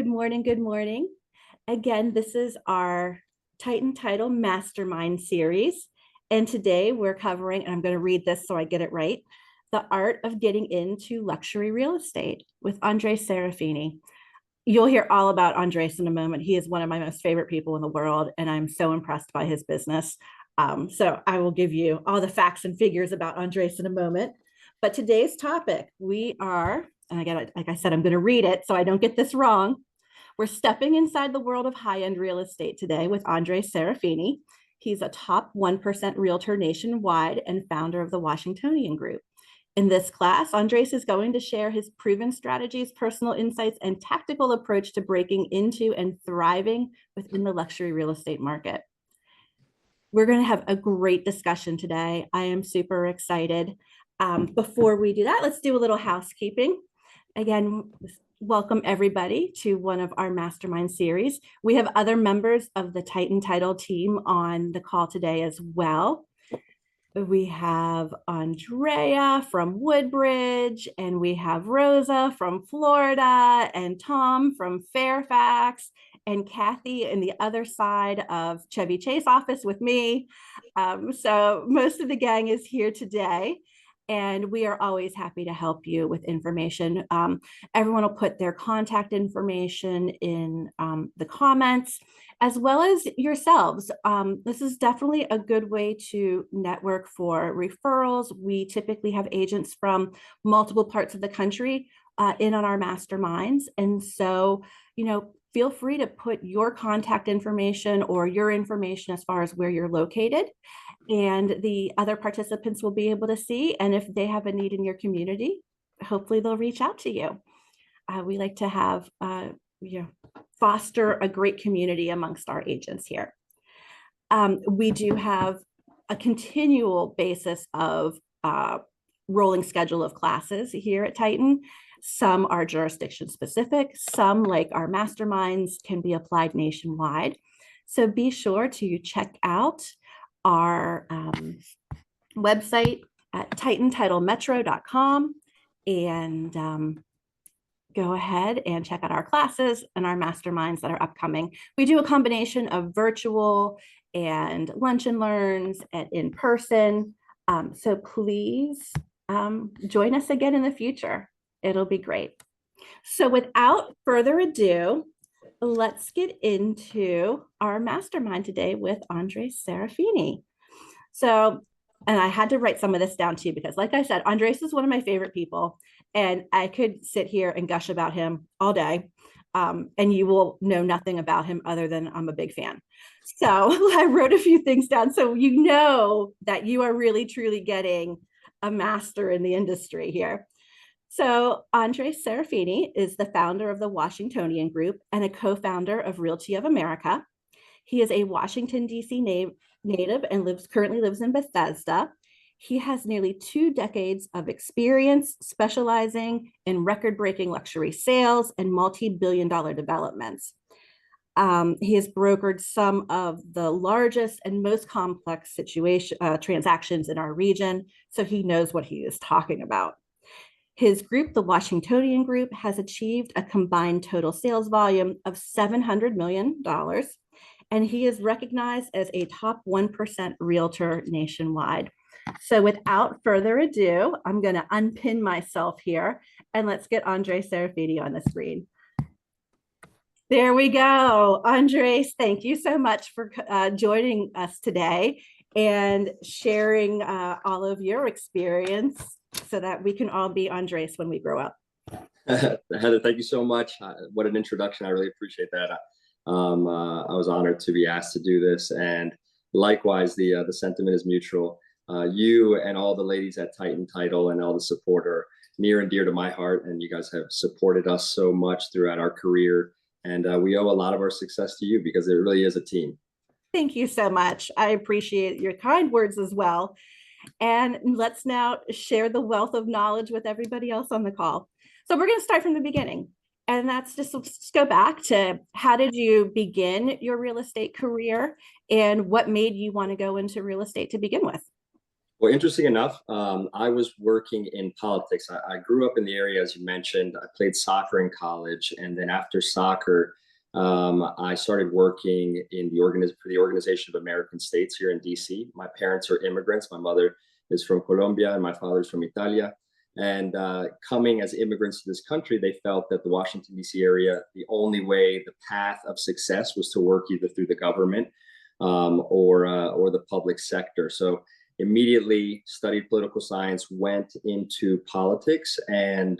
morning. Good morning. Again, this is our Titan Title Mastermind series. And today we're covering, and I'm going to read this so I get it right, the art of getting into luxury real estate with Andres Serafini. You'll hear all about Andres in a moment. He is one of my most favorite people in the world, and I'm so impressed by his business. So I will give you all the facts and figures about Andres in a moment. But today's topic, we are, and again, like I said, I'm going to read it so I don't get this wrong. We're stepping inside the world of high-end real estate today with Andres Serafini. He's a top 1% realtor nationwide and founder of the Washingtonian Group. In this class, Andres is going to share his proven strategies, personal insights, and tactical approach to breaking into and thriving within the luxury real estate market. We're going to have a great discussion today. I am super excited. Before we do that, let's do a little housekeeping. Again, welcome everybody to one of our mastermind series. We have other members of the Titan Title team on the call today as well. We have Andrea from Woodbridge, and we have Rosa from Florida, and Tom from Fairfax, and Kathy in the other side of Chevy Chase office with me. So most of the gang is here today, and we are always happy to help you with information. Everyone will put their contact information in the comments, as well as yourselves. This is definitely a good way to network for referrals. We typically have agents from multiple parts of the country in on our masterminds. And so, feel free to put your contact information or your information as far as where you're located, and the other participants will be able to see. And if they have a need in your community, hopefully they'll reach out to you. We like to have, foster a great community amongst our agents here. We do have a continual basis of rolling schedule of classes here at Titan. Some are jurisdiction specific, some, like our masterminds, can be applied nationwide. So be sure to check out our website at titantitlemetro.com and go ahead and check out our classes and our masterminds that are upcoming. We do a combination of virtual and lunch and learns and in person. So please join us again in the future. It'll be great. So without further ado, let's get into our mastermind today with Andres Serafini. So, and I had to write some of this down too, because like I said, Andres is one of my favorite people, and I could sit here and gush about him all day. And you will know nothing about him other than I'm a big fan. So I wrote a few things down so you know that you are really truly getting a master in the industry here. So Andres Serafini is the founder of the Washingtonian Group and a co-founder of Realty of America. He is a Washington, D.C. native and currently lives in Bethesda. He has nearly 2 decades of experience specializing in record-breaking luxury sales and multi-billion-dollar developments. He has brokered some of the largest and most complex transactions in our region, so he knows what he is talking about. His group, the Washingtonian Group, has achieved a combined total sales volume of $700 million, and he is recognized as a top 1% realtor nationwide. So without further ado, I'm going to unpin myself here, and let's get Andres Serafini on the screen. There we go. Andres, thank you so much for joining us today and sharing all of your experience so that we can all be Andres when we grow up. Heather, thank you so much. What an introduction. I really appreciate that. I was honored to be asked to do this, and likewise, the sentiment is mutual. You and all the ladies at Titan Title and all the support are near and dear to my heart, and you guys have supported us so much throughout our career, and we owe a lot of our success to you because it really is a team. Thank you so much. I appreciate your kind words as well. And let's now share the wealth of knowledge with everybody else on the call. So we're going to start from the beginning. And that's just, let's go back to, how did you begin your real estate career and what made you want to go into real estate to begin with? Well, interesting enough, I was working in politics. I grew up in the area, as you mentioned. I played soccer in college, and then after soccer, I started working in for the Organization of American States here in DC. My parents are immigrants. My mother is from Colombia, and my father is from Italia. And coming as immigrants to this country, they felt that the Washington D.C. area, the only way, the path of success was to work either through the government or the public sector. So immediately studied political science, went into politics, and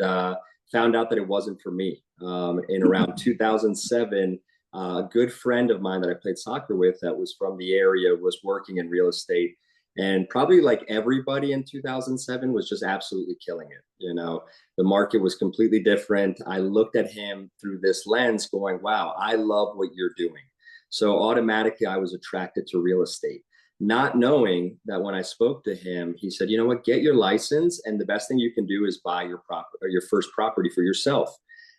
found out that it wasn't for me. In around 2007, a good friend of mine that I played soccer with that was from the area was working in real estate. And probably like everybody in 2007 was just absolutely killing it. You know, the market was completely different. I looked at him through this lens going, wow, I love what you're doing. So automatically I was attracted to real estate, not knowing that when I spoke to him, he said, you know what, get your license. And the best thing you can do is buy your property or your first property for yourself.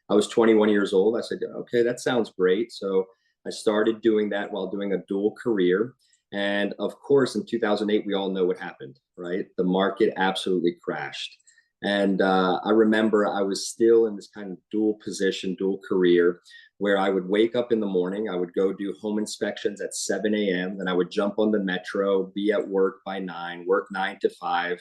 I was 21 years old. I said, okay, that sounds great. So I started doing that while doing a dual career. And of course, in 2008, we all know what happened, right? The market absolutely crashed. And I remember I was still in this kind of dual position, dual career, where I would wake up in the morning, I would go do home inspections at 7 a.m., then I would jump on the metro, be at work by 9, work 9 to 5,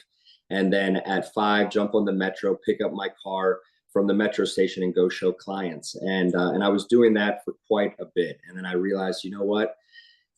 and then at 5, jump on the metro, pick up my car from the metro station and go show clients. And I was doing that for quite a bit. And then I realized, you know what?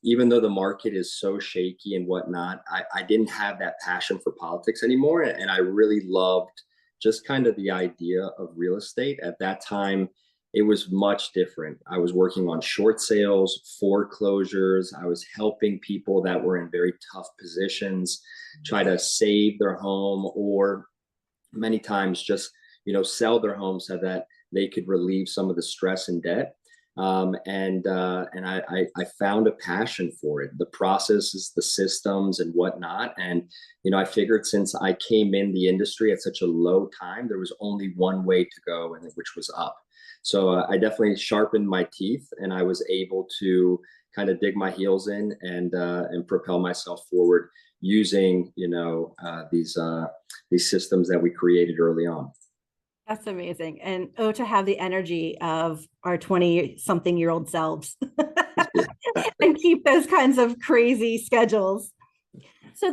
Even though the market is so shaky and whatnot, I didn't have that passion for politics anymore. And I really loved just kind of the idea of real estate. At that time, it was much different. I was working on short sales, foreclosures. I was helping people that were in very tough positions try to save their home, or many times just, sell their home so that they could relieve some of the stress and debt. And I found a passion for it, the processes, the systems, and whatnot. And I figured since I came in the industry at such a low time, there was only one way to go, and which was up. So I definitely sharpened my teeth, and I was able to kind of dig my heels in and propel myself forward using these systems that we created early on. That's amazing. And oh, to have the energy of our 20 something year old selves and keep those kinds of crazy schedules. So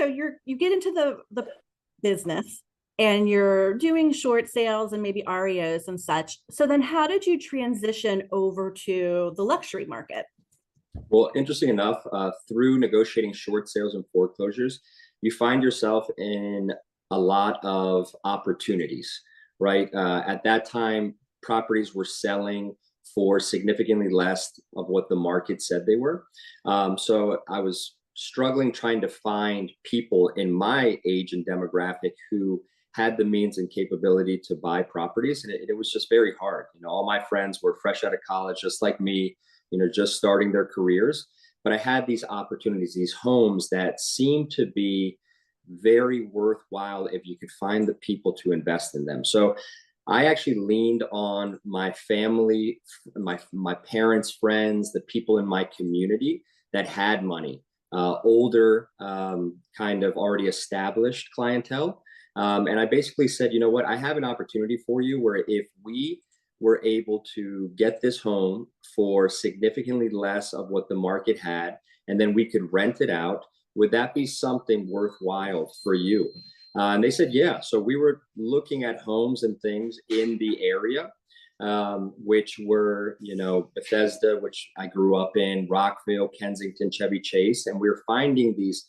you get into the business and you're doing short sales and maybe REOs and such. So then how did you transition over to the luxury market? Well, interesting enough, through negotiating short sales and foreclosures, you find yourself in a lot of opportunities, right? At that time, properties were selling for significantly less of what the market said they were. So I was struggling trying to find people in my age and demographic who had the means and capability to buy properties. And it was just very hard. All my friends were fresh out of college, just like me, just starting their careers. But I had these opportunities, these homes that seemed to be very worthwhile if you could find the people to invest in them. So I actually leaned on my family, my parents, friends, the people in my community that had money, older, kind of already established clientele. And I basically said, you know what, I have an opportunity for you where if we were able to get this home for significantly less of what the market had, and then we could rent it out, would that be something worthwhile for you? And they said, yeah. So we were looking at homes and things in the area, which were, Bethesda, which I grew up in, Rockville, Kensington, Chevy Chase. And we were finding these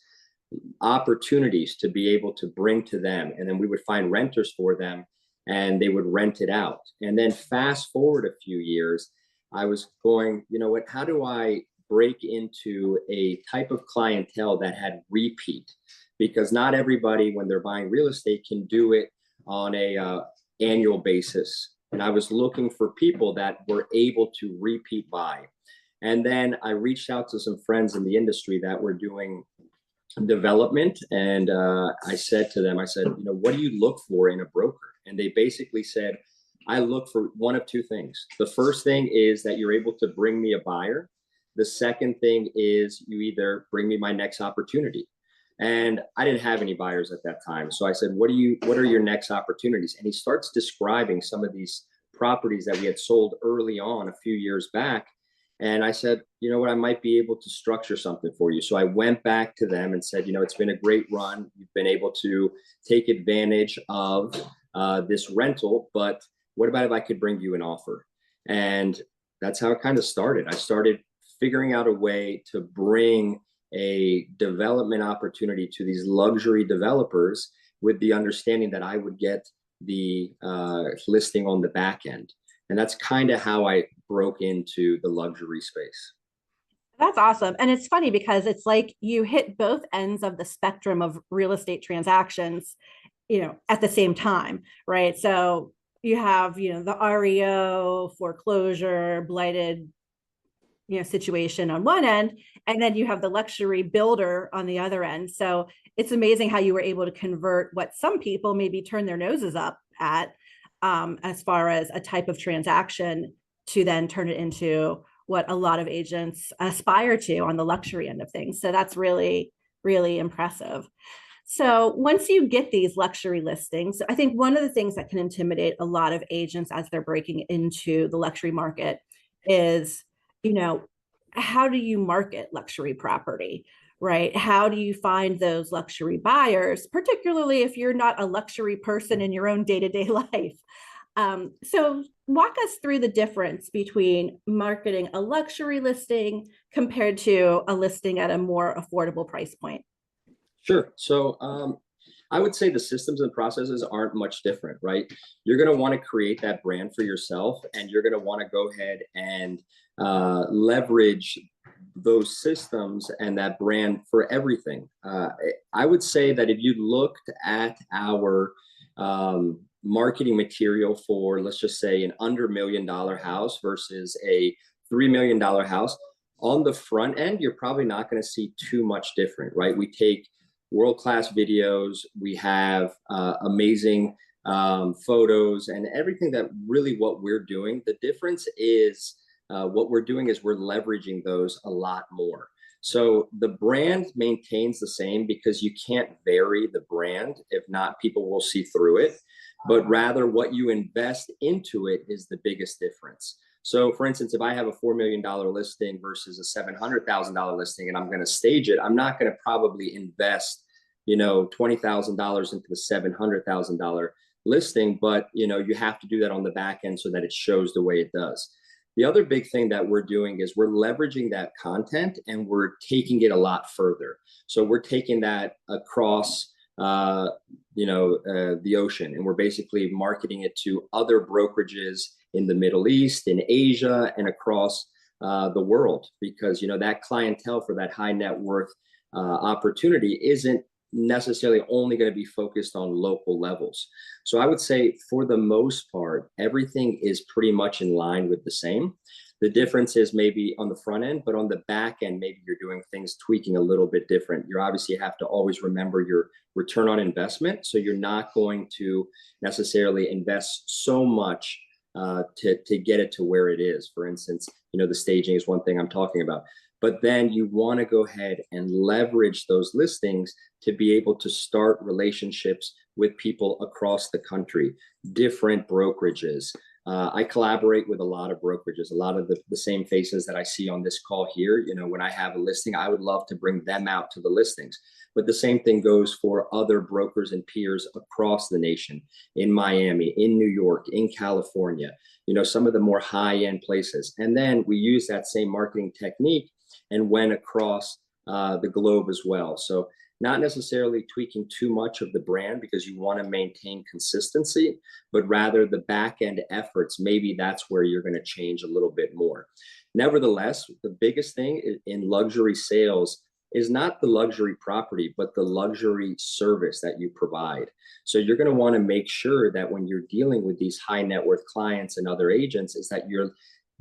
opportunities to be able to bring to them. And then we would find renters for them and they would rent it out. And then fast forward a few years, I was going, you know what, how do I break into a type of clientele that had repeat? Because not everybody, when they're buying real estate, can do it on a annual basis. And I was looking for people that were able to repeat buy. And then I reached out to some friends in the industry that were doing development. And I said to them, I said, what do you look for in a broker? And they basically said, I look for one of two things. The first thing is that you're able to bring me a buyer. The second thing is you either bring me my next opportunity. And I didn't have any buyers at that time. So I said, what are your next opportunities? And he starts describing some of these properties that we had sold early on a few years back. And I said, you know what, I might be able to structure something for you. So I went back to them and said, it's been a great run. You've been able to take advantage of this rental, but what about if I could bring you an offer? And that's how it kind of started. I started figuring out a way to bring a development opportunity to these luxury developers with the understanding that I would get the listing on the back end. And that's kind of how I broke into the luxury space. That's awesome. And it's funny because it's like you hit both ends of the spectrum of real estate transactions, at the same time, right? So you have, the REO, foreclosure, blighted, situation on one end, and then you have the luxury builder on the other end. So it's amazing how you were able to convert what some people maybe turn their noses up at, as far as a type of transaction, to then turn it into what a lot of agents aspire to on the luxury end of things. So that's really, really impressive. So once you get these luxury listings, I think one of the things that can intimidate a lot of agents as they're breaking into the luxury market is, how do you market luxury property, right? How do you find those luxury buyers, particularly if you're not a luxury person in your own day-to-day life? So walk us through the difference between marketing a luxury listing compared to a listing at a more affordable price point. Sure. So I would say the systems and processes aren't much different, right? You're going to want to create that brand for yourself, and you're going to want to go ahead and leverage those systems and that brand for everything. I would say that if you looked at our marketing material for, let's just say, an under $1 million house versus a $3 million house, on the front end, you're probably not going to see too much different, right? We take world-class videos, we have amazing photos, and everything that really what we're doing. The difference is what we're doing is we're leveraging those a lot more. So the brand maintains the same because you can't vary the brand. If not, people will see through it. But rather what you invest into it is the biggest difference. So for instance, if I have a $4 million listing versus a $700,000 listing and I'm going to stage it, I'm not going to probably invest, $20,000 into the $700,000 listing, but you have to do that on the back end so that it shows the way it does. The other big thing that we're doing is we're leveraging that content and we're taking it a lot further. So we're taking that across the ocean, and we're basically marketing it to other brokerages in the Middle East, in Asia, and across the world, because that clientele for that high net worth opportunity isn't necessarily only going to be focused on local levels. So I would say for the most part, everything is pretty much in line with the same. The difference is maybe on the front end, but on the back end, maybe you're doing things tweaking a little bit different. You obviously have to always remember your return on investment. So you're not going to necessarily invest so much to get it to where it is. For instance, the staging is one thing I'm talking about. But then you want to go ahead and leverage those listings to be able to start relationships with people across the country, different brokerages. I collaborate with a lot of brokerages, a lot of the same faces that I see on this call here. When I have a listing, I would love to bring them out to the listings. But the same thing goes for other brokers and peers across the nation, in Miami, in New York, in California, some of the more high-end places. And then we use that same marketing technique and went across the globe as well. So not necessarily tweaking too much of the brand because you want to maintain consistency, but rather the back end efforts, maybe that's where you're going to change a little bit more. Nevertheless, the biggest thing in luxury sales is not the luxury property, but the luxury service that you provide. So you're going to want to make sure that when you're dealing with these high net worth clients and other agents, is that you're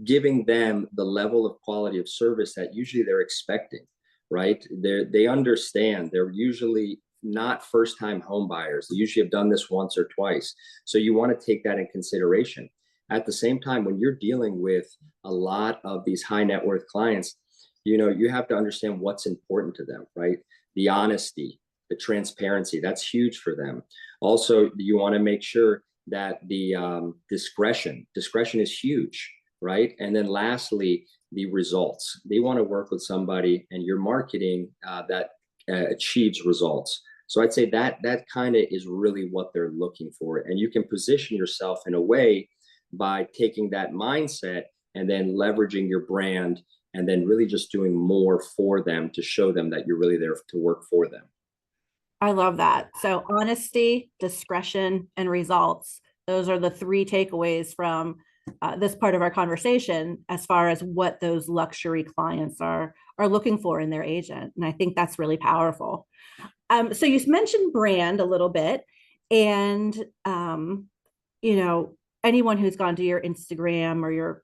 giving them the level of quality of service that usually they're expecting, right? They understand. They're usually not first-time home buyers. They usually have done this once or twice. So you want to take that in consideration. At the same time, when you're dealing with a lot of these high net worth clients, you have to understand what's important to them, right? The honesty, the transparency. That's huge for them. Also, you want to make sure that the discretion is huge, right? And then lastly, the results. They want to work with somebody and your marketing that achieves results. So I'd say that that kind of is really what they're looking for. And you can position yourself in a way by taking that mindset and then leveraging your brand and then really just doing more for them to show them that you're really there to work for them. I love that. So honesty, discretion, and results. Those are the three takeaways from this part of our conversation as far as what those luxury clients are looking for in their agent. And I think that's really powerful. So you mentioned brand a little bit, and you know, anyone who's gone to your Instagram or your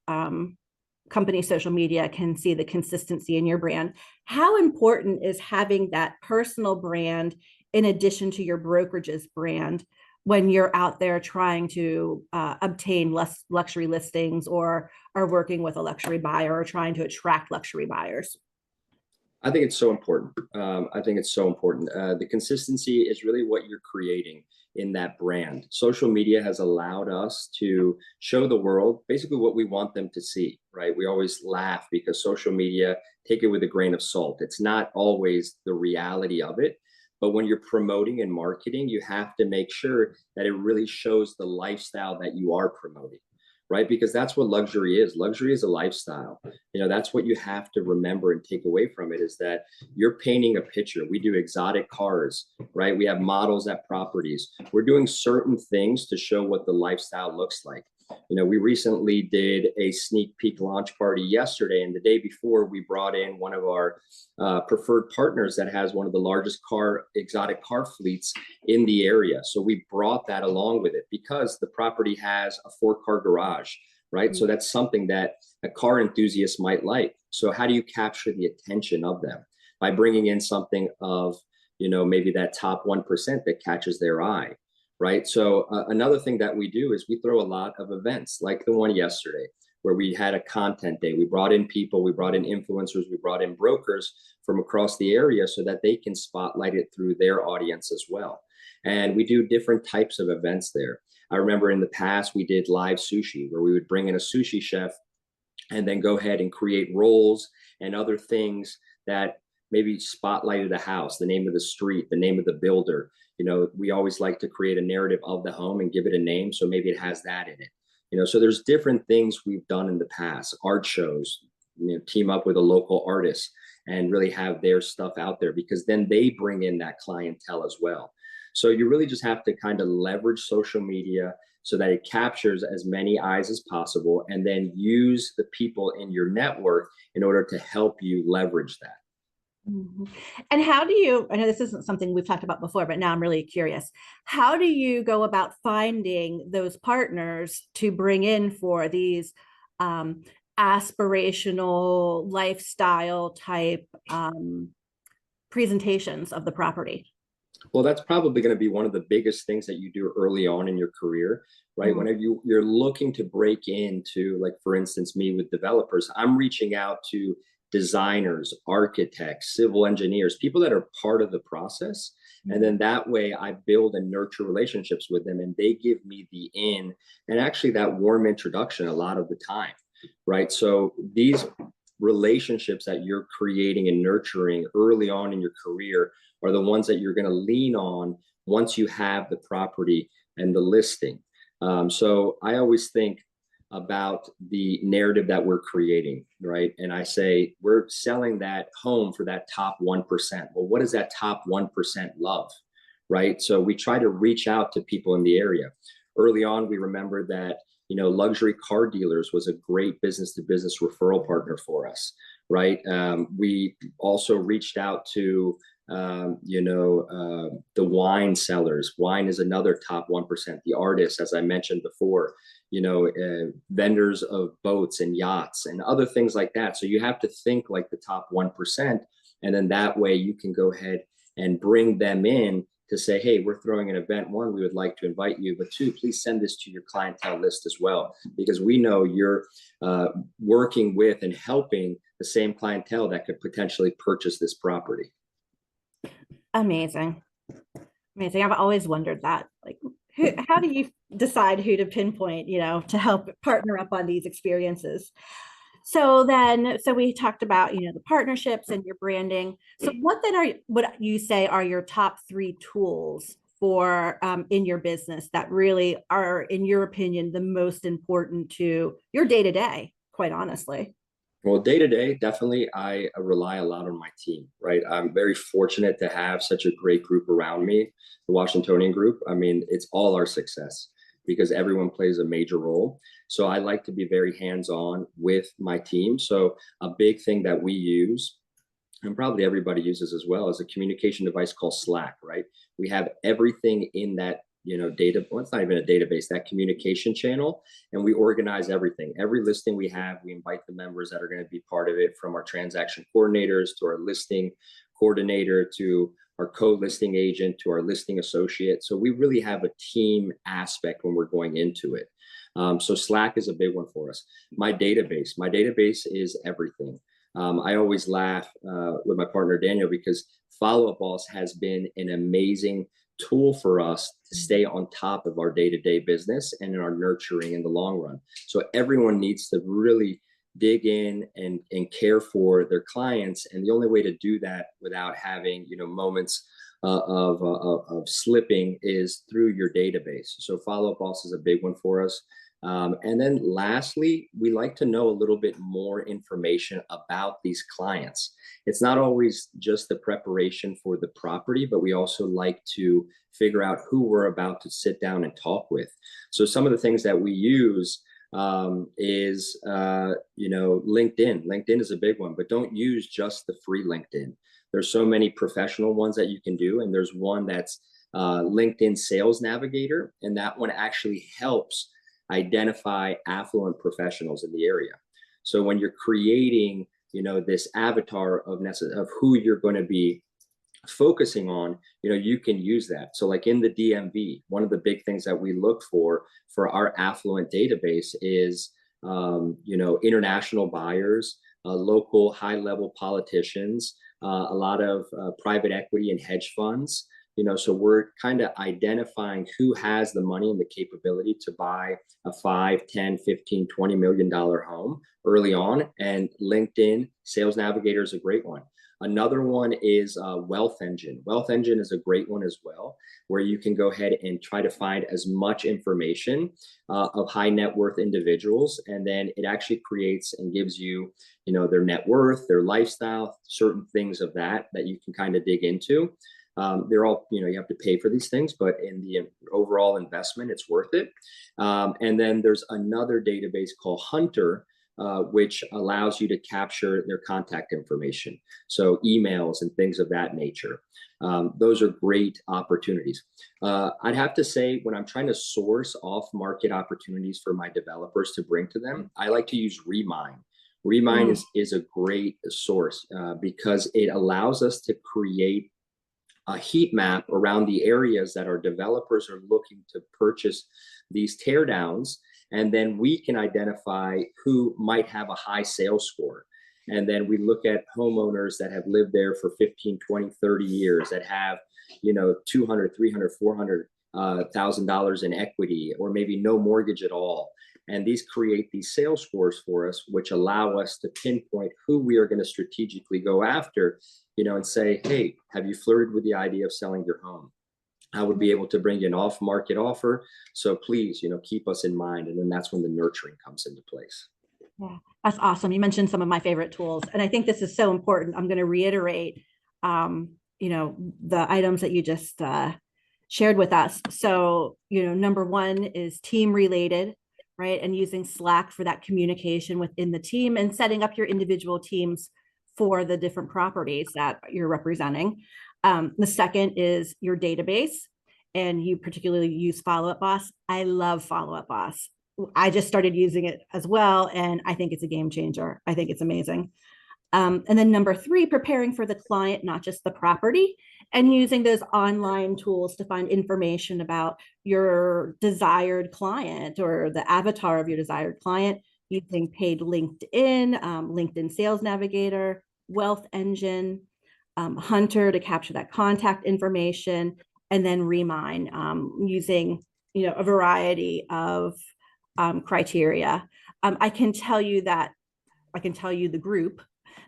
company social media can see the consistency in your brand. How important is having that personal brand in addition to your brokerage's brand when you're out there trying to obtain less luxury listings or are working with a luxury buyer or trying to attract luxury buyers? I think it's so important. I think it's so important. The consistency is really what you're creating in that brand. Social media has allowed us to show the world basically what we want them to see, right? We always laugh because social media, take it with a grain of salt. It's not always the reality of it. But when you're promoting and marketing, you have to make sure that it really shows the lifestyle that you are promoting, right? Because that's what luxury is. Luxury is a lifestyle. You know, that's what you have to remember and take away from it is that you're painting a picture. We do exotic cars, right? We have models at properties. We're doing certain things to show what the lifestyle looks like. You know, we recently did a sneak peek launch party yesterday, and the day before we brought in one of our preferred partners that has one of the largest exotic car fleets in the area. So we brought that along with it because the property has a 4-car garage, right? So that's something that a car enthusiast might like. So how do you capture the attention of them? By bringing in something of, you know, maybe that top 1% that catches their eye, right? So another thing that we do is we throw a lot of events like the one yesterday where we had a content day. We brought in people, we brought in influencers, we brought in brokers from across the area so that they can spotlight it through their audience as well. And we do different types of events there. I remember in the past, we did live sushi where we would bring in a sushi chef and then go ahead and create roles and other things that maybe spotlighted the house, the name of the street, the name of the builder. You know, we always like to create a narrative of the home and give it a name. So maybe it has that in it. You know, so there's different things we've done in the past, art shows, you know, team up with a local artist and really have their stuff out there because then they bring in that clientele as well. So you really just have to kind of leverage social media so that it captures as many eyes as possible and then use the people in your network in order to help you leverage that. Mhm. And how do you, I know this isn't something we've talked about before, but now I'm really curious. How do you go about finding those partners to bring in for these um, aspirational lifestyle type presentations of the property? Well, that's probably going to be one of the biggest things that you do early on in your career, right? Mm. Whenever you're looking to break into, like, for instance, me with developers, I'm reaching out to designers, architects, civil engineers, people that are part of the process. And then that way I build and nurture relationships with them and they give me the in and actually that warm introduction a lot of the time, right? So these relationships that you're creating and nurturing early on in your career are the ones that you're going to lean on once you have the property and the listing. So I always think about the narrative that we're creating, right? And I say, we're selling that home for that top 1%. Well, what does that top 1% love, right? So we try to reach out to people in the area. Early on, we remember that, you know, luxury car dealers was a great business to business referral partner for us, right? We also reached out to the wine sellers. Wine is another top 1%. The artists, as I mentioned before, vendors of boats and yachts and other things like that. So you have to think like the top 1%. And then that way you can go ahead and bring them in to say, hey, we're throwing an event. One, we would like to invite you, but two, please send this to your clientele list as well, because we know you're working with and helping the same clientele that could potentially purchase this property. Amazing. Amazing. I've always wondered that. Like, how do you decide who to pinpoint, to help partner up on these experiences? So we talked about, the partnerships and your branding. So what you say are your top three tools for in your business that really are, in your opinion, the most important to your day to day, quite honestly? Well, day to day, definitely, I rely a lot on my team, right? I'm very fortunate to have such a great group around me, the Washingtonian group. I mean, it's all our success because everyone plays a major role. So I like to be very hands-on with my team. So a big thing that we use, and probably everybody uses as well, is a communication device called Slack, right? We have everything in that, data. Well, it's not even a database, that communication channel, and we organize everything. Every listing we have, we invite the members that are going to be part of it, from our transaction coordinators to our listing coordinator to our co-listing agent to our listing associate. So we really have a team aspect when we're going into it. So Slack is a big one for us. My database is everything. I always laugh with my partner Daniel, because Follow Up Boss has been an amazing tool for us to stay on top of our day-to-day business and in our nurturing in the long run. So everyone needs to really dig in and care for their clients, and the only way to do that without having moments of slipping is through your database. So Follow Up Boss is a big one for us. And then lastly, we like to know a little bit more information about these clients. It's not always just the preparation for the property, but we also like to figure out who we're about to sit down and talk with. So some of the things that we use is, LinkedIn. LinkedIn is a big one, but don't use just the free LinkedIn. There's so many professional ones that you can do, and there's one that's LinkedIn Sales Navigator, and that one actually helps identify affluent professionals in the area. So when you're creating, this avatar of who you're going to be focusing on, you can use that. So like in the DMV, one of the big things that we look for our affluent database is, international buyers, local high level politicians, a lot of private equity and hedge funds. So we're kind of identifying who has the money and the capability to buy a 5, 10, 15, $20 million home early on. And LinkedIn Sales Navigator is a great one. Another one is Wealth Engine. Wealth Engine is a great one as well, where you can go ahead and try to find as much information of high net worth individuals. And then it actually creates and gives you, their net worth, their lifestyle, certain things of that you can kind of dig into. They're all, you have to pay for these things, but in the overall investment, it's worth it. And then there's another database called Hunter, which allows you to capture their contact information. So emails and things of that nature. Those are great opportunities. I'd have to say, when I'm trying to source off-market opportunities for my developers to bring to them, I like to use Remine. Remine is a great source because it allows us to create a heat map around the areas that our developers are looking to purchase these teardowns. And then we can identify who might have a high sales score. And then we look at homeowners that have lived there for 15, 20, 30 years that have, 200, 300, 400,000 dollars in equity, or maybe no mortgage at all. And these create these sales scores for us, which allow us to pinpoint who we are going to strategically go after, and say, hey, have you flirted with the idea of selling your home? I would be able to bring you an off-market offer. So please, keep us in mind. And then that's when the nurturing comes into place. Yeah, that's awesome. You mentioned some of my favorite tools, and I think this is so important. I'm going to reiterate, the items that you just shared with us. So, number one is team related, right? And using Slack for that communication within the team and setting up your individual teams for the different properties that you're representing. The second is your database, and you particularly use Follow Up Boss. I love Follow Up Boss. I just started using it as well, and I think it's a game changer. I think it's amazing. And then number three, preparing for the client, not just the property, and using those online tools to find information about your desired client or the avatar of your desired client, using paid LinkedIn, LinkedIn Sales Navigator, Wealth Engine, Hunter to capture that contact information, and then remine using, a variety of criteria. I can tell you the group,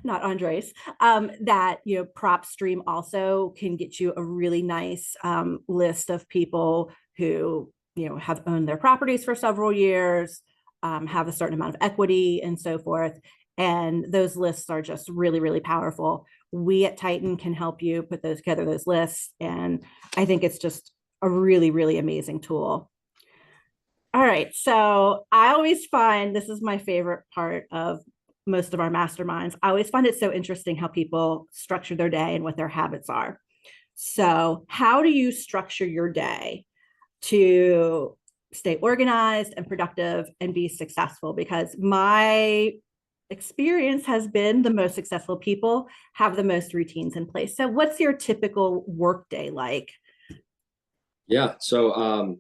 not Andres, that, PropStream also can get you a really nice list of people who, have owned their properties for several years, have a certain amount of equity and so forth. And those lists are just really, really powerful. We at Titan can help you put those together, those lists. And I think it's just a really, really amazing tool. All right. So I always find this is my favorite part of most of our masterminds. I always find it so interesting how people structure their day and what their habits are. So, how do you structure your day to stay organized and productive and be successful? Because my experience has been the most successful people have the most routines in place. So, what's your typical work day like? Yeah. So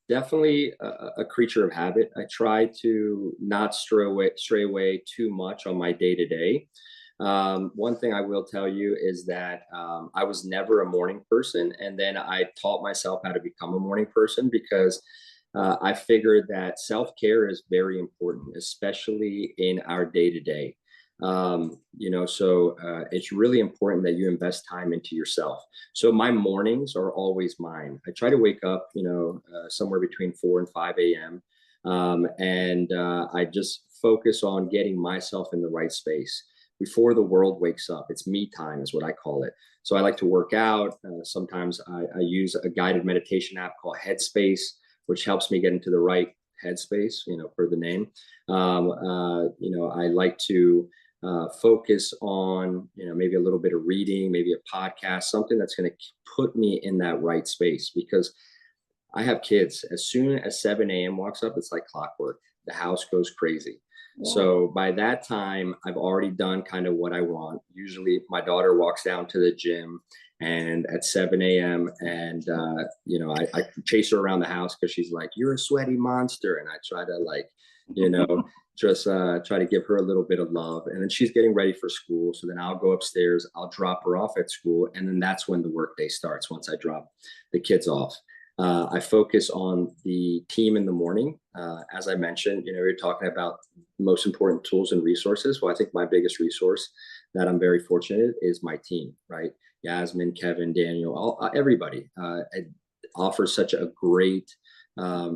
definitely a creature of habit. I try to not stray away too much on my day to day. One thing I will tell you is that I was never a morning person, and then I taught myself how to become a morning person because I figured that self care is very important, especially in our day to day. It's really important that you invest time into yourself. So my mornings are always mine. I try to wake up, somewhere between 4 and 5 a.m. And I just focus on getting myself in the right space before the world wakes up. It's me time, is what I call it. So I like to work out. Sometimes I use a guided meditation app called Headspace, which helps me get into the right headspace, per the name. I like to focus on, maybe a little bit of reading, maybe a podcast, something that's going to put me in that right space, because I have kids. As soon as 7 a.m. walks up, it's like clockwork. The house goes crazy. Yeah. So by that time, I've already done kind of what I want. Usually my daughter walks down to the gym and at 7 a.m. and, I chase her around the house because she's like, "You're a sweaty monster." And I try to just try to give her a little bit of love. And then she's getting ready for school. So then I'll go upstairs, I'll drop her off at school. And then that's when the workday starts, once I drop the kids off. I focus on the team in the morning. As I mentioned, you're talking about most important tools and resources. Well, I think my biggest resource that I'm very fortunate is my team, right? Yasmin, Kevin, Daniel, everybody offers such a great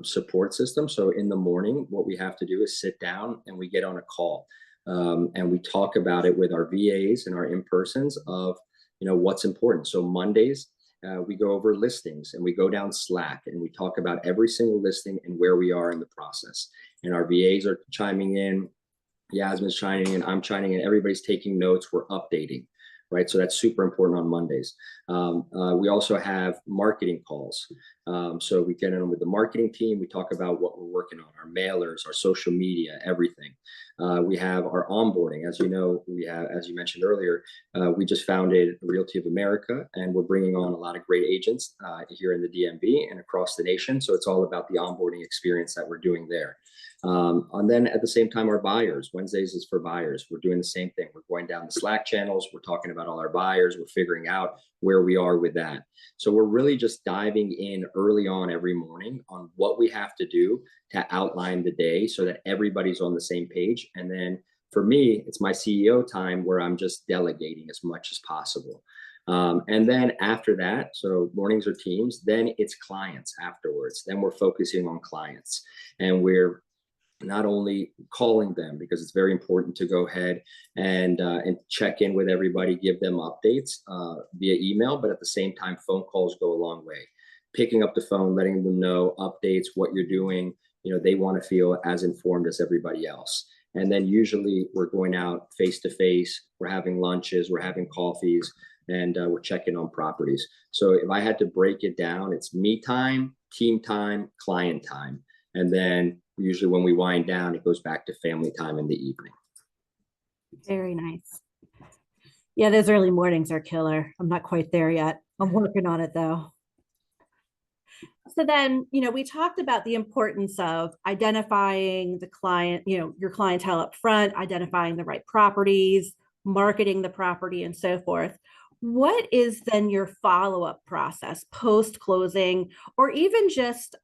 support system. So in the morning, what we have to do is sit down and we get on a call, and we talk about it with our VAs and our in-persons of, what's important. So Mondays, we go over listings and we go down Slack and we talk about every single listing and where we are in the process. And our VAs are chiming in, Yasmin's chiming in, I'm chiming in, everybody's taking notes, we're updating, right? So that's super important on Mondays. We also have marketing calls. So we get in with the marketing team, we talk about what we're working on, our mailers, our social media, everything. We have our onboarding. As you know, as you mentioned earlier, we just founded Realty of America, and we're bringing on a lot of great agents here in the DMV and across the nation. So it's all about the onboarding experience that we're doing there. And then at the same time, our buyers, Wednesdays is for buyers. We're doing the same thing. We're going down the Slack channels. We're talking about all our buyers. We're figuring out where we are with that. So we're really just diving in early on every morning on what we have to do to outline the day so that everybody's on the same page. And then for me, it's my CEO time where I'm just delegating as much as possible. And then after that, so mornings are teams, then it's clients afterwards. Then we're focusing on clients, and we're not only calling them, because it's very important to go ahead and check in with everybody, give them updates via email, but at the same time, phone calls go a long way. Picking up the phone, letting them know updates, what you're doing. They want to feel as informed as everybody else. And then usually we're going out face to face, we're having lunches, we're having coffees, and we're checking on properties. So if I had to break it down, it's me time, team time, client time. And then usually when we wind down, it goes back to family time in the evening. Very nice. Yeah, those early mornings are killer. I'm not quite there yet. I'm working on it though. So then, we talked about the importance of identifying the client, your clientele up front, identifying the right properties, marketing the property, and so forth. what is then your follow-up process post-closing, or even just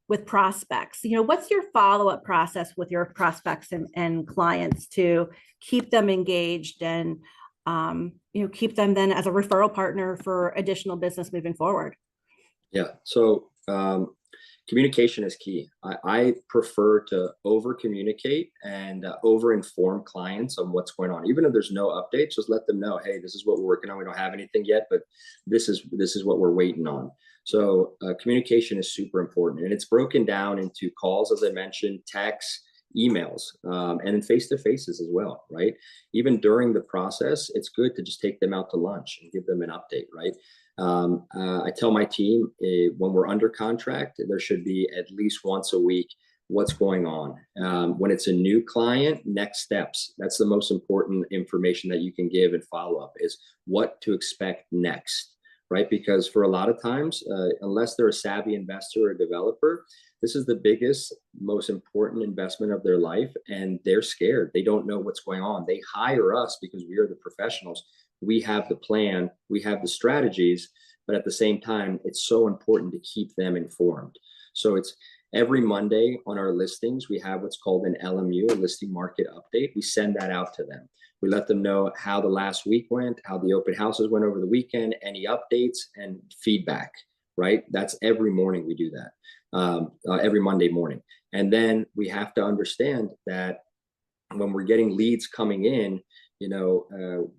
with prospects? What's your follow-up process with your prospects and clients to keep them engaged and keep them then as a referral partner for additional business moving forward? Yeah. So communication is key. I prefer to over communicate and over inform clients on what's going on. Even if there's no updates, just let them know, hey, this is what we're working on. We don't have anything yet, but this is what we're waiting on. So communication is super important, and it's broken down into calls, as I mentioned, texts, emails, and then face-to-faces as well, right? Even during the process, it's good to just take them out to lunch and give them an update, right? I tell my team when we're under contract, there should be at least once a week what's going on. When it's a new client, next steps. That's the most important information that you can give and follow up is what to expect next, right? Because for a lot of times, unless they're a savvy investor or developer, this is the biggest, most important investment of their life, and they're scared. They don't know what's going on. They hire us because we are the professionals. We have the plan, we have the strategies, but at the same time, it's so important to keep them informed. So it's every Monday on our listings, we have what's called an LMU, a listing market update. We send that out to them. We let them know how the last week went, how the open houses went over the weekend, any updates and feedback, right? That's every morning we do that, every Monday morning. And then we have to understand that when we're getting leads coming in,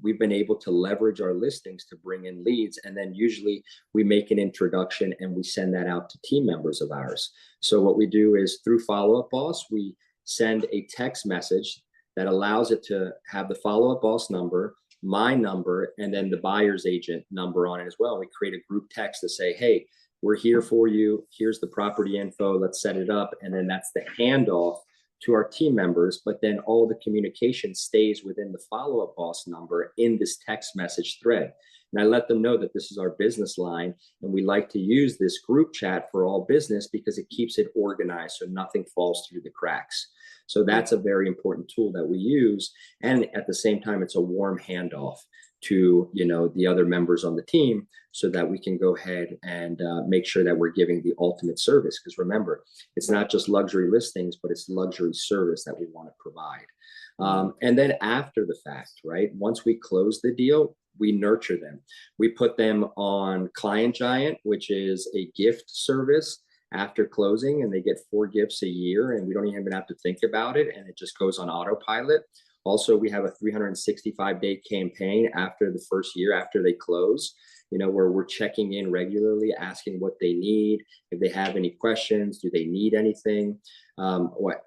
we've been able to leverage our listings to bring in leads. And then usually we make an introduction and we send that out to team members of ours. So what we do is through Follow Up Boss, we send a text message that allows it to have the Follow Up Boss number, my number, and then the buyer's agent number on it as well. We create a group text to say, hey, we're here for you. Here's the property info. Let's set it up. And then that's the handoff to our team members, but then all the communication stays within the Follow-Up Boss number in this text message thread. And I let them know that this is our business line, and we like to use this group chat for all business because it keeps it organized so nothing falls through the cracks. So that's a very important tool that we use. And at the same time, it's a warm handoff to the other members on the team so that we can go ahead and make sure that we're giving the ultimate service. Because remember, it's not just luxury listings, but it's luxury service that we want to provide. And then after the fact, right, once we close the deal, we nurture them. We put them on Client Giant, which is a gift service after closing, and they get 4 gifts a year, and we don't even have to think about it, and it just goes on autopilot. Also, we have a 365-day campaign after the first year, after they close, where we're checking in regularly, asking what they need, if they have any questions, do they need anything.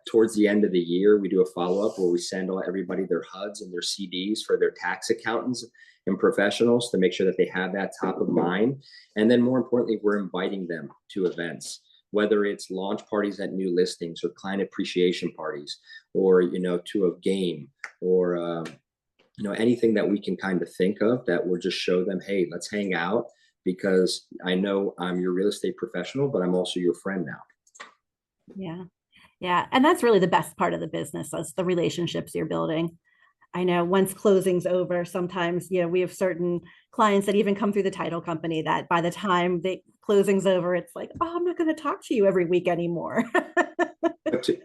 Towards the end of the year, we do a follow-up where we send everybody their HUDs and their CDs for their tax accountants and professionals to make sure that they have that top of mind. And then more importantly, we're inviting them to events, whether it's launch parties at new listings or client appreciation parties, or, to a game, or, anything that we can kind of think of that will just show them, hey, let's hang out because I know I'm your real estate professional, but I'm also your friend now. Yeah. Yeah. And that's really the best part of the business, is the relationships you're building. I know once closing's over, sometimes, we have certain clients that even come through the title company that by the time the closing's over, it's like, oh, I'm not going to talk to you every week anymore.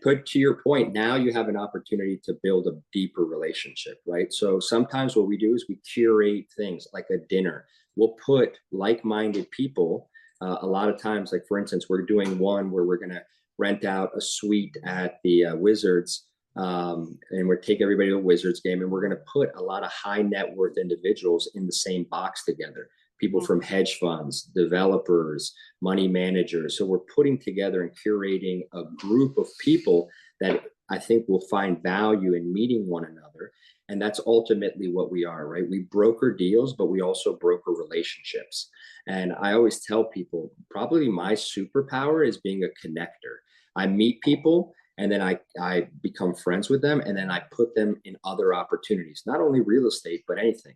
But to your point, now you have an opportunity to build a deeper relationship, right? So sometimes what we do is we curate things like a dinner. We'll put like-minded people. A lot of times, like for instance, we're doing one where we're going to rent out a suite at the Wizards, and we're take everybody to a Wizards game, and we're going to put a lot of high net worth individuals in the same box together. People from hedge funds, developers, money managers. So we're putting together and curating a group of people that I think will find value in meeting one another. And that's ultimately what we are, right? We broker deals, but we also broker relationships. And I always tell people, probably my superpower is being a connector. I meet people, and then I become friends with them, and then I put them in other opportunities, not only real estate, but anything.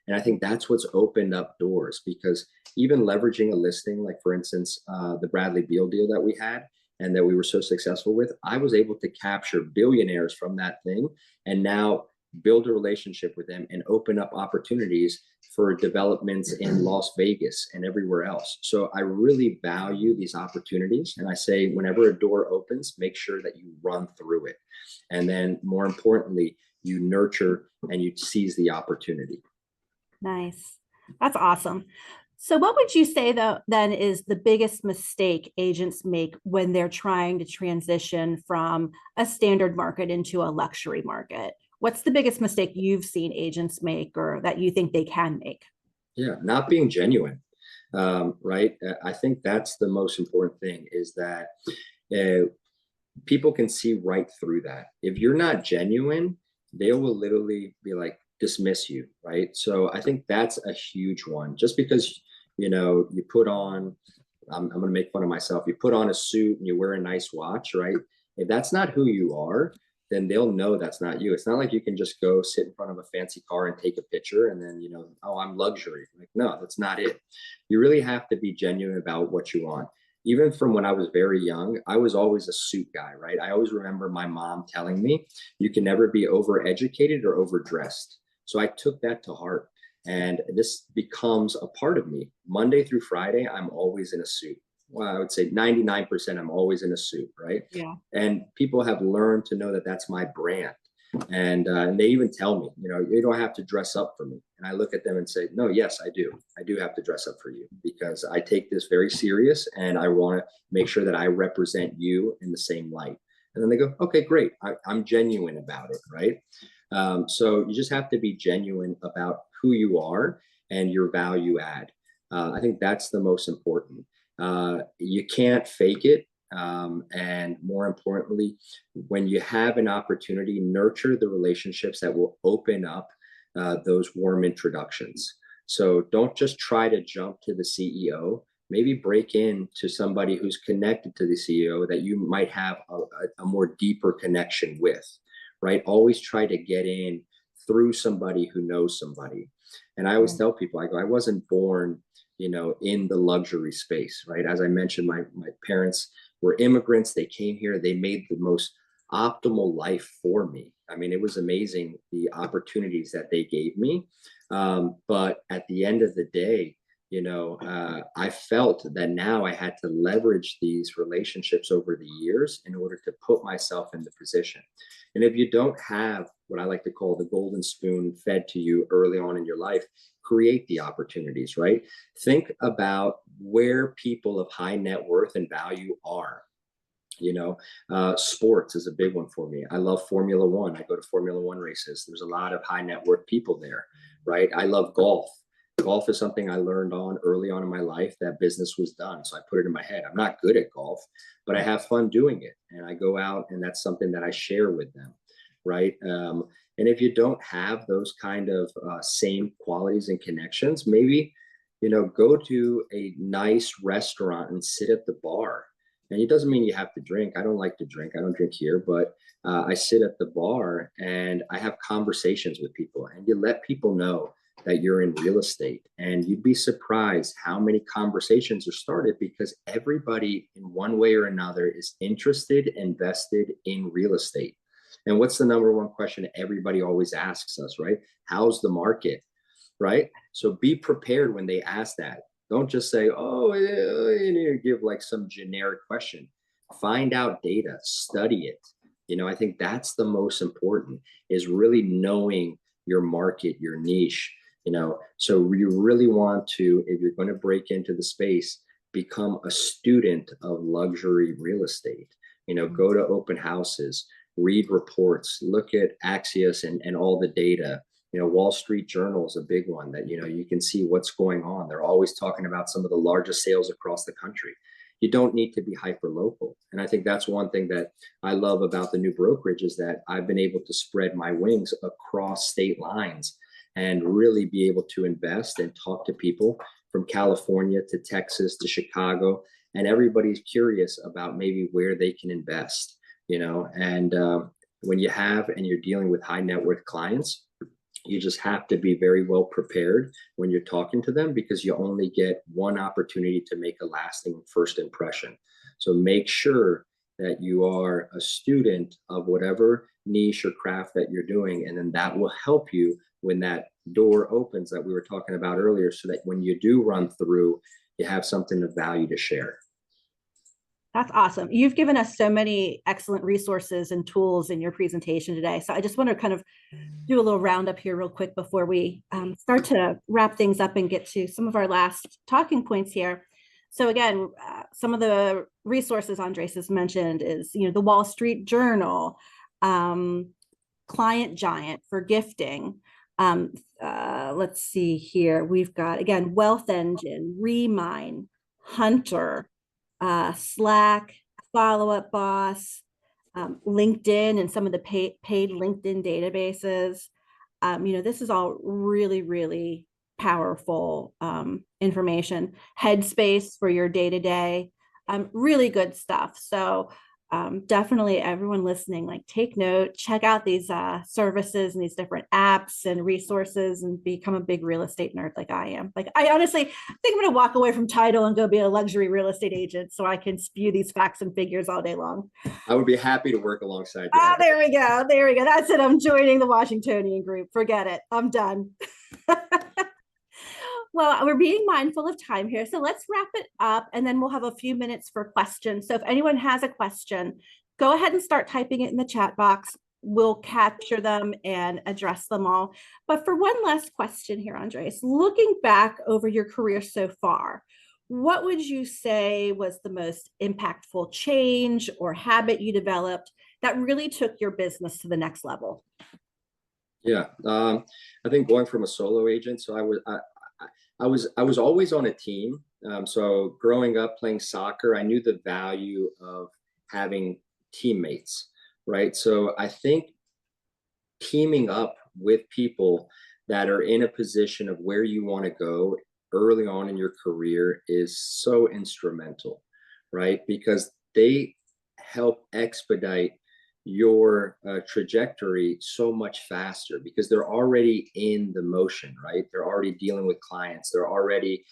And I think that's what's opened up doors, because even leveraging a listing, like for instance, the Bradley Beal deal that we had and that we were so successful with, I was able to capture billionaires from that thing. And now build a relationship with them, and open up opportunities for developments in Las Vegas and everywhere else. So I really value these opportunities. And I say, whenever a door opens, make sure that you run through it. And then more importantly, you nurture and you seize the opportunity. Nice. That's awesome. So what would you say though then is the biggest mistake agents make when they're trying to transition from a standard market into a luxury market? What's the biggest mistake you've seen agents make or that you think they can make? Yeah, not being genuine, right? I think that's the most important thing, is that people can see right through that. If you're not genuine, they will literally be like, dismiss you, right? So I think that's a huge one. Just because, you put on, I'm going to make fun of myself, you put on a suit and you wear a nice watch, right? If that's not who you are, then they'll know that's not you. It's not like you can just go sit in front of a fancy car and take a picture and then, oh, I'm luxury. Like, no, that's not it. You really have to be genuine about what you want. Even from when I was very young, I was always a suit guy, right? I always remember my mom telling me, you can never be overeducated or overdressed. So I took that to heart. And this becomes a part of me. Monday through Friday, I'm always in a suit. Well, I would say 99% I'm always in a suit, right? Yeah. And people have learned to know that that's my brand. And they even tell me, you don't have to dress up for me. And I look at them and say, no, yes, I do. I do have to dress up for you because I take this very serious and I want to make sure that I represent you in the same light. And then they go, okay, great. I'm genuine about it, right? So you just have to be genuine about who you are and your value add. I think that's the most important. You can't fake it. And more importantly, when you have an opportunity, nurture the relationships that will open up those warm introductions. So don't just try to jump to the CEO. Maybe break in to somebody who's connected to the CEO that you might have a more deeper connection with, right? Always try to get in through somebody who knows somebody. And I always tell people, I go, I wasn't born, in the luxury space, right? As I mentioned, my parents were immigrants. They came here. They made the most optimal life for me. I mean, it was amazing, the opportunities that they gave me. But at the end of the day, I felt that now I had to leverage these relationships over the years in order to put myself in the position. And if you don't have what I like to call the golden spoon fed to you early on in your life, create the opportunities, right? Think about where people of high net worth and value are. Sports is a big one for me. I love Formula One. I go to Formula One races. There's a lot of high net worth people there, right? I love golf. Golf is something I learned on early on in my life that business was done. So I put it in my head. I'm not good at golf, but I have fun doing it. And I go out and that's something that I share with them, right? And if you don't have those kind of same qualities and connections, maybe, go to a nice restaurant and sit at the bar. And it doesn't mean you have to drink. I don't like to drink. I don't drink here, but I sit at the bar and I have conversations with people, and you let people know that you're in real estate. And you'd be surprised how many conversations are started because everybody in one way or another is interested, invested in real estate. And what's the number one question everybody always asks us, right? How's the market, right? So be prepared when they ask that. Don't just say, oh, you need to give like some generic question. Find out data, study it. I think that's the most important, is really knowing your market, your niche. So you really want to, if you're going to break into the space, become a student of luxury real estate. Go to open houses, read reports, look at Axios and all the data. Wall Street Journal is a big one that, you can see what's going on. They're always talking about some of the largest sales across the country. You don't need to be hyper local. And I think that's one thing that I love about the new brokerage, is that I've been able to spread my wings across state lines and really be able to invest and talk to people from California to Texas to Chicago. And everybody's curious about maybe where they can invest, and when you have and you're dealing with high net worth clients, you just have to be very well prepared when you're talking to them, because you only get one opportunity to make a lasting first impression. So make sure that you are a student of whatever niche or craft that you're doing. And then that will help you when that door opens that we were talking about earlier, so that when you do run through, you have something of value to share. That's awesome. You've given us so many excellent resources and tools in your presentation today. So I just want to kind of do a little roundup here real quick before we start to wrap things up and get to some of our last talking points here. So again, some of the resources Andres has mentioned is, the Wall Street Journal, Client Giant for gifting. Let's see here. We've got, again, Wealth Engine, Remine, Hunter, Slack, Follow Up Boss, LinkedIn, and some of the paid LinkedIn databases. This is all really, really powerful information. Headspace for your day-to-day, really good stuff. So definitely everyone listening, like, take note, check out these services and these different apps and resources, and become a big real estate nerd like I am. Like, I honestly think I'm going to walk away from title and go be a luxury real estate agent so I can spew these facts and figures all day long. I would be happy to work alongside you. There we go. There we go. That's it. I'm joining the Washingtonian group. Forget it. I'm done. Well, we're being mindful of time here, so let's wrap it up, and then we'll have a few minutes for questions. So if anyone has a question, go ahead and start typing it in the chat box. We'll capture them and address them all. But for one last question here, Andres, looking back over your career so far, what would you say was the most impactful change or habit you developed that really took your business to the next level? Yeah, I think going from a solo agent, so I was always on a team. So growing up playing soccer, I knew the value of having teammates, right? So I think teaming up with people that are in a position of where you want to go early on in your career is so instrumental, right? Because they help expedite your trajectory so much faster, because they're already in the motion, right? They're already dealing with clients. They already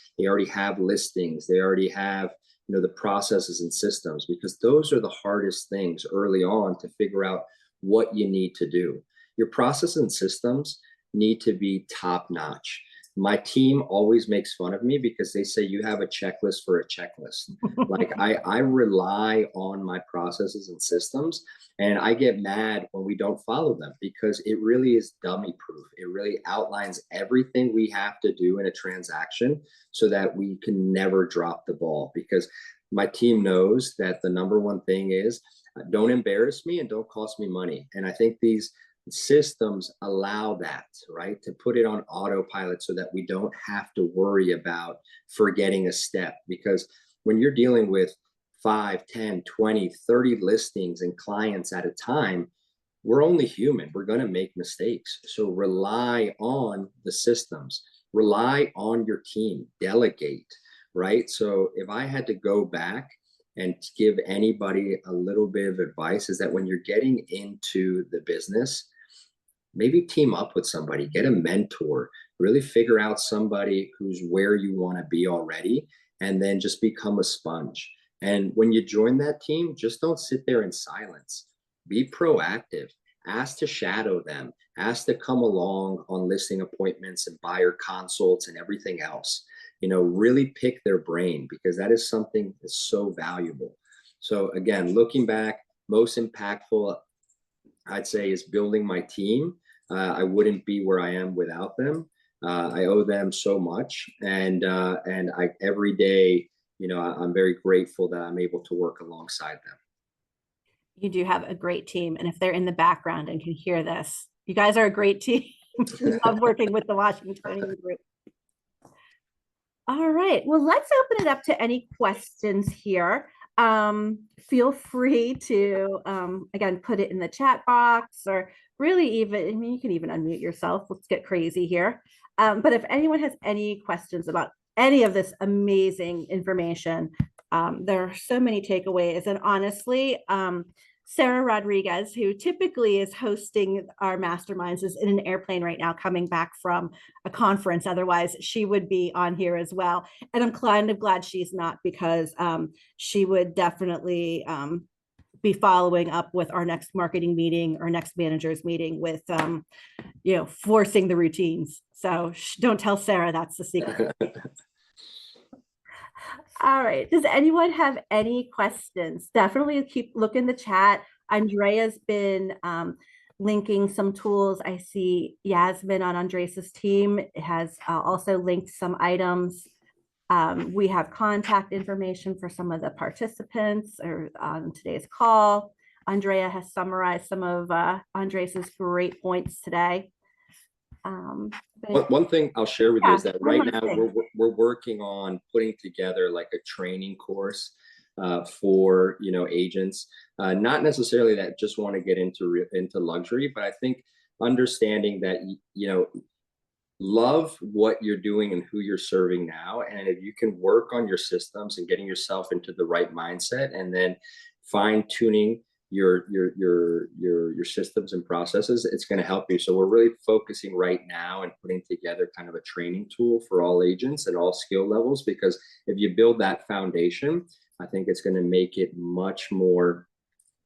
have listings. They already have, the processes and systems, because those are the hardest things early on to figure out what you need to do. Your process and systems need to be top notch. My team always makes fun of me because they say you have a checklist for a checklist. Like, I rely on my processes and systems, and I get mad when we don't follow them, because it really is dummy proof. It really outlines everything we have to do in a transaction so that we can never drop the ball, because my team knows that the number one thing is don't embarrass me and don't cost me money. And I think these systems allow that, right? To put it on autopilot so that we don't have to worry about forgetting a step. Because when you're dealing with 5, 10, 20, 30 listings and clients at a time, we're only human. We're going to make mistakes. So rely on the systems, rely on your team, delegate, right? So if I had to go back and give anybody a little bit of advice, is that when you're getting into the business, maybe team up with somebody, get a mentor, really figure out somebody who's where you want to be already, and then just become a sponge. And when you join that team, just don't sit there in silence. Be proactive. Ask to shadow them. Ask to come along on listing appointments and buyer consults and everything else. Really pick their brain, because that is something that's so valuable. So again, looking back, most impactful, I'd say, is building my team. I wouldn't be where I am without them. I owe them so much, and I every day, I'm very grateful that I'm able to work alongside them. You do have a great team, and if they're in the background and can hear this, you guys are a great team. We love working with the Washingtonian group. All right, well, let's open it up to any questions here. Feel free to again, put it in the chat box, or really even, you can even unmute yourself. Let's get crazy here. But if anyone has any questions about any of this amazing information, there are so many takeaways. And honestly, Sarah Rodriguez, who typically is hosting our masterminds, is in an airplane right now coming back from a conference. Otherwise, she would be on here as well. And I'm kind of glad she's not, because she would definitely be following up with our next marketing meeting or next managers meeting with, forcing the routines. So don't tell Sarah that's the secret. All right. Does anyone have any questions? Definitely keep look in the chat. Andrea's been linking some tools. I see Yasmin on Andres's team has also linked some items. We have contact information for some of the participants or on today's call. Andrea has summarized some of Andres's great points today. One thing I'll share with you is that right now we're working on putting together like a training course for agents, not necessarily that just want to get into luxury, but I think understanding that love what you're doing and who you're serving now, and if you can work on your systems and getting yourself into the right mindset, and then fine tuning your systems and processes, it's going to help you. So we're really focusing right now and putting together kind of a training tool for all agents at all skill levels, because if you build that foundation, I think it's going to make it much more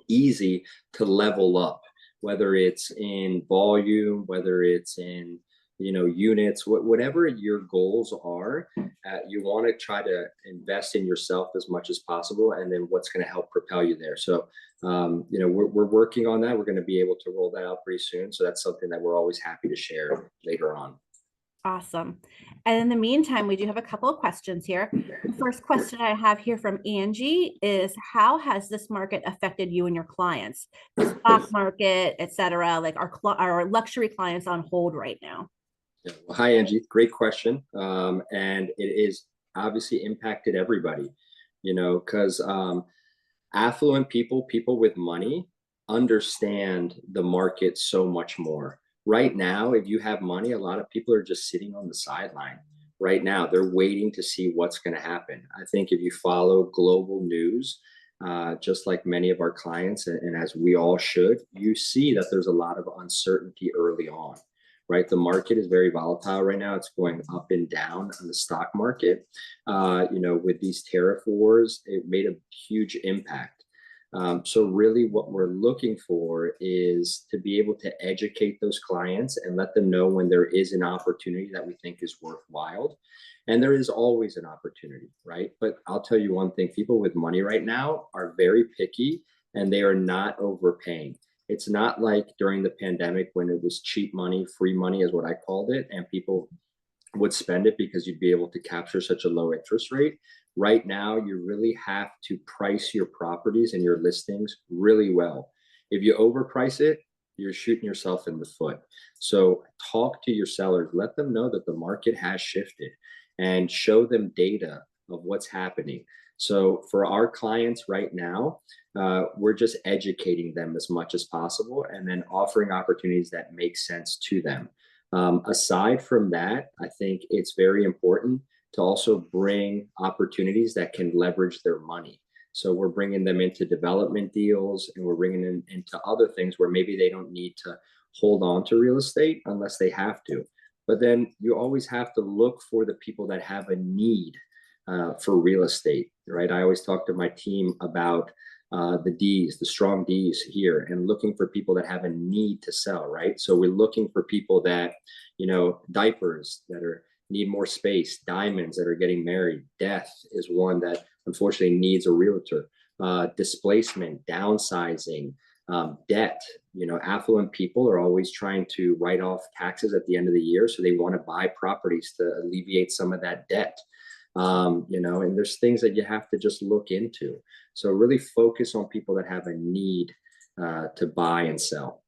easy to level up, whether it's in volume, whether it's in units, whatever your goals are. You want to try to invest in yourself as much as possible, and then what's going to help propel you there. So we're working on that. We're going to be able to roll that out pretty soon, so that's something that we're always happy to share later on. Awesome. And in the meantime, we do have a couple of questions here. The first question I have here from Angie is, how has this market affected you and your clients? The stock market, et cetera, like our luxury clients on hold right now. Yeah. Well, hi, Angie. Great question. And it is obviously impacted everybody, because affluent people with money understand the market so much more. Right now, if you have money, a lot of people are just sitting on the sideline. Right now, they're waiting to see what's going to happen. I think if you follow global news, just like many of our clients, and as we all should, you see that there's a lot of uncertainty early on. Right, the market is very volatile right now. It's going up and down on the stock market. With these tariff wars, it made a huge impact. So really what we're looking for is to be able to educate those clients and let them know when there is an opportunity that we think is worthwhile. And there is always an opportunity, right? But I'll tell you one thing, people with money right now are very picky, and they are not overpaying. It's not like during the pandemic when it was cheap money, free money is what I called it, and people would spend it because you'd be able to capture such a low interest rate. Right now, you really have to price your properties and your listings really well. If you overprice it, you're shooting yourself in the foot. So talk to your sellers, let them know that the market has shifted, and show them data of what's happening. So for our clients right now, we're just educating them as much as possible, and then offering opportunities that make sense to them. Aside from that, I think it's very important to also bring opportunities that can leverage their money. So we're bringing them into development deals, and we're bringing them into other things where maybe they don't need to hold on to real estate unless they have to. But then you always have to look for the people that have a need for real estate, right? I always talk to my team about the D's, the strong D's here, and looking for people that have a need to sell, right? So we're looking for people that, diapers that need more space, diamonds that are getting married, death is one that unfortunately needs a realtor, displacement, downsizing, debt. Affluent people are always trying to write off taxes at the end of the year, so they want to buy properties to alleviate some of that debt. And there's things that you have to just look into. So really focus on people that have a need to buy and sell.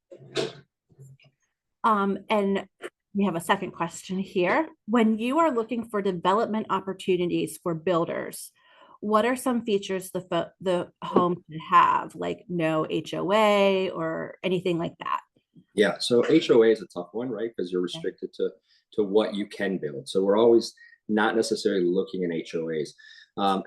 And we have a second question here. When you are looking for development opportunities for builders, what are some features the home can have, like no HOA or anything like that? Yeah, so HOA is a tough one, right? Because you're restricted to what you can build. So we're always not necessarily looking at HOAs.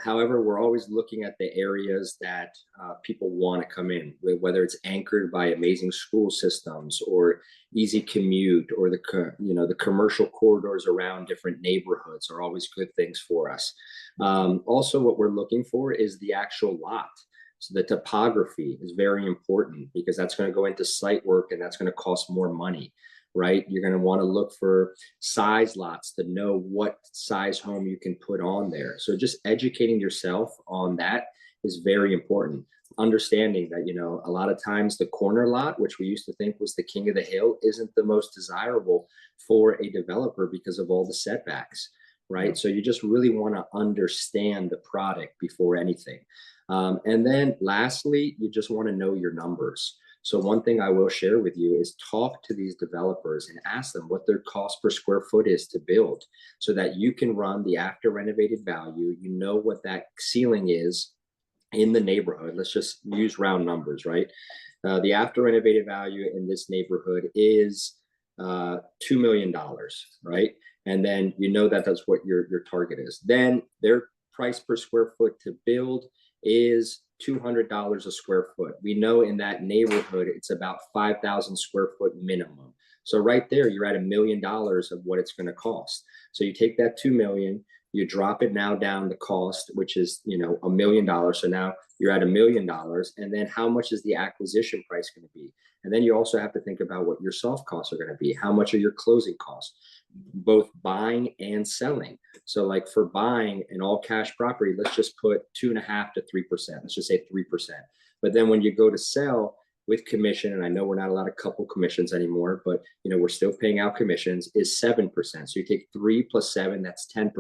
However, we're always looking at the areas that people want to come in, whether it's anchored by amazing school systems or easy commute, or the commercial corridors around different neighborhoods are always good things for us. Also, what we're looking for is the actual lot. So the topography is very important because that's going to go into site work and that's going to cost more money, right? You're going to want to look for size lots to know what size home you can put on there. So just educating yourself on that is very important. Understanding that, a lot of times the corner lot, which we used to think was the king of the hill, isn't the most desirable for a developer because of all the setbacks, right? So you just really want to understand the product before anything. And then lastly, you just want to know your numbers. So one thing I will share with you is talk to these developers and ask them what their cost per square foot is to build so that you can run the after renovated value. You know what that ceiling is in the neighborhood. Let's just use round numbers, right? The after renovated value in this neighborhood is $2 million, right? And then that's what your target is. Then their price per square foot to build is $200 a square foot. We know in that neighborhood, it's about 5,000 square foot minimum. So right there, you're at $1 million of what it's going to cost. So you take that 2 million, you drop it now down the cost, which is, $1 million. So now you're at $1 million. And then how much is the acquisition price going to be? And then you also have to think about what your soft costs are going to be. How much are your closing costs, both buying and selling? So like for buying an all cash property, let's just put 2.5% to 3%. Let's just say 3%. But then when you go to sell with commission, and I know we're not allowed to couple commissions anymore, but we're still paying out commissions, is 7%. So you take 3 plus 7, that's 10%.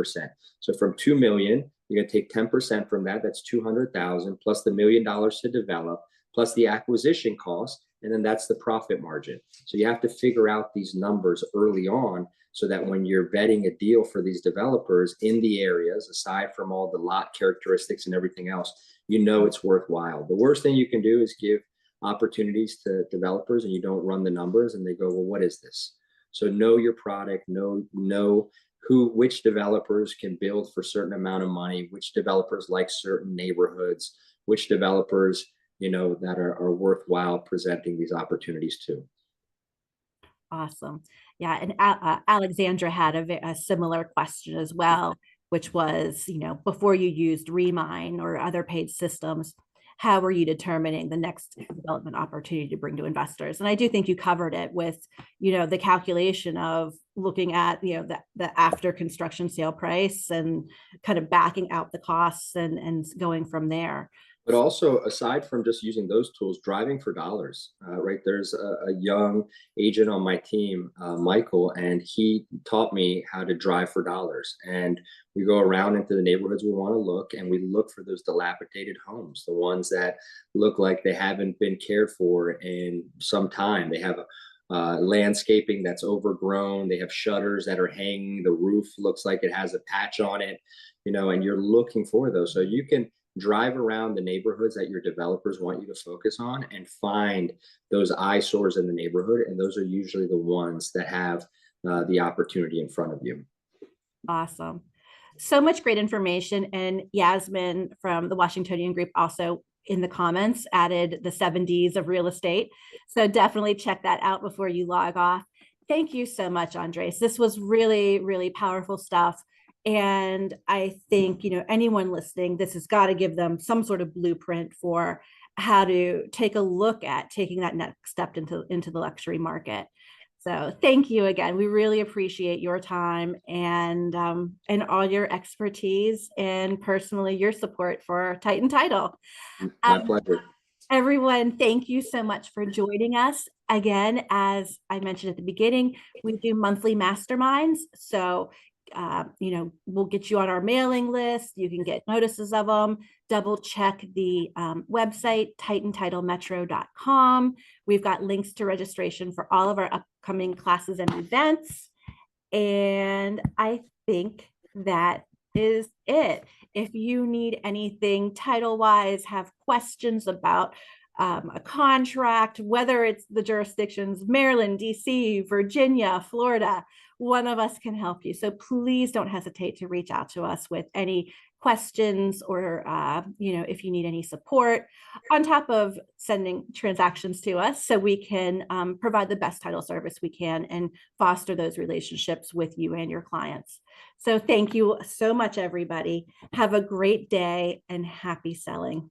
So from 2 million, you're going to take 10% from that. That's 200,000 plus the $1 million to develop, plus the acquisition cost. And then that's the profit margin. So you have to figure out these numbers early on so that when you're vetting a deal for these developers in the areas, aside from all the lot characteristics and everything else, it's worthwhile. The worst thing you can do is give opportunities to developers and you don't run the numbers and they go, well, what is this? So know your product, know which developers can build for certain amount of money, which developers like certain neighborhoods, which developers that are worthwhile presenting these opportunities to. Awesome. Yeah. And Alexandra had a similar question as well, which was, before you used Remine or other paid systems, how were you determining the next development opportunity to bring to investors? And I do think you covered it with, the calculation of looking at, the after construction sale price and kind of backing out the costs and going from there. But also, aside from just using those tools, driving for dollars, right? There's a young agent on my team, Michael, and he taught me how to drive for dollars. And we go around into the neighborhoods we want to look, and we look for those dilapidated homes, the ones that look like they haven't been cared for in some time. They have landscaping that's overgrown. They have shutters that are hanging. The roof looks like it has a patch on it, and you're looking for those. So you can drive around the neighborhoods that your developers want you to focus on and find those eyesores in the neighborhood. And those are usually the ones that have the opportunity in front of you. Awesome. So much great information. And Yasmin from the Washingtonian group also in the comments added the 7Ds of real estate. So definitely check that out before you log off. Thank you so much, Andres. This was really, really powerful stuff. And I think, anyone listening, this has got to give them some sort of blueprint for how to take a look at taking that next step into the luxury market. So thank you again. We really appreciate your time and all your expertise and personally your support for Titan Title. My pleasure. Everyone, thank you so much for joining us. Again, as I mentioned at the beginning, we do monthly masterminds. So we'll get you on our mailing list. You can get notices of them. Double check the website, titantitlemetro.com. We've got links to registration for all of our upcoming classes and events. And I think that is it. If you need anything title-wise, have questions about a contract, whether it's the jurisdictions, Maryland, DC, Virginia, Florida, one of us can help you. So please don't hesitate to reach out to us with any questions or, if you need any support on top of sending transactions to us so we can provide the best title service we can and foster those relationships with you and your clients. So thank you so much, everybody. Have a great day and happy selling.